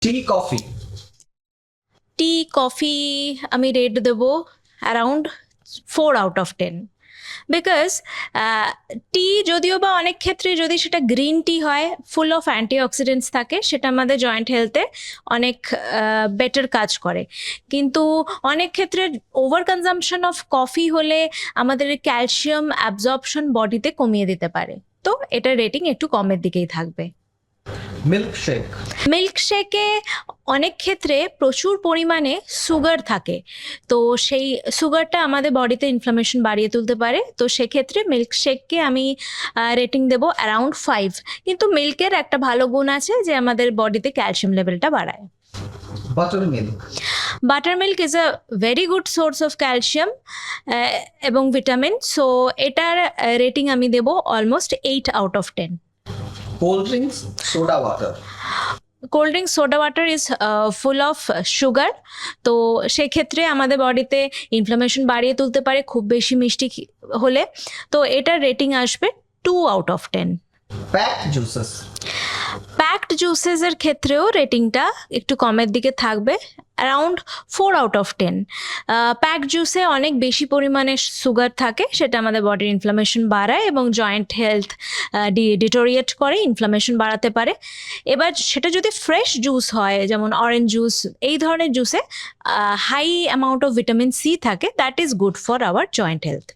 Tea coffee. Tea coffee আমি rate দেবো around 4/10, because টি যদিও বা অনেক ক্ষেত্রে যদি সেটা গ্রিন টি হয়, ফুল অফ অ্যান্টিঅক্সিডেন্টস থাকে, সেটা আমাদের জয়েন্ট হেলথে অনেক বেটার কাজ করে। কিন্তু অনেক ক্ষেত্রে ওভার কনজাম্পশন অফ কফি হলে আমাদের ক্যালসিয়াম অ্যাবজর্পশন বডিতে কমিয়ে দিতে পারে, তো এটা রেটিং একটু কমের দিকেই থাকবে। মিল্কশেক। মিল্কশেকে অনেক ক্ষেত্রে প্রচুর পরিমাণে সুগার থাকে, তো সেই সুগারটা আমাদের বডিতে ইনফ্লামেশন বাড়িয়ে তুলতে পারে, তো সেক্ষেত্রে মিল্কশেককে আমি রেটিং দেবো অ্যারাউন্ড 5। কিন্তু মিল্কের একটা ভালো গুণ আছে যে আমাদের বডিতে ক্যালসিয়াম লেভেলটা বাড়ায়। Butter milk. Butter milk is a very good source of calcium এবং ভিটামিন, সো এটার রেটিং আমি দেবো almost 8/10। Cold drinks, soda water. Cold drinks, soda water is full of sugar, তো সেক্ষেত্রে আমাদের বডিতে ইনফ্লামেশন বাড়িয়ে তুলতে পারে খুব বেশি মিষ্টি হলে, তো এটার রেটিং আসবে 2/10। Packed juices. প্যাকড জুসেসের ক্ষেত্রেও রেটিংটা একটু কমের দিকে থাকবে, অ্যারাউন্ড 4/10। প্যাকড জুসে অনেক বেশি পরিমাণে সুগার থাকে, সেটা আমাদের বডির ইনফ্লামেশন বাড়ায় এবং জয়েন্ট হেলথ ডিটোরিয়েট করে, ইনফ্লামেশন বাড়াতে পারে। এবার সেটা যদি ফ্রেশ জুস হয়, যেমন অরেঞ্জ জুস, এই ধরনের জুসে high amount of vitamin C থাকে, that is good for our joint health.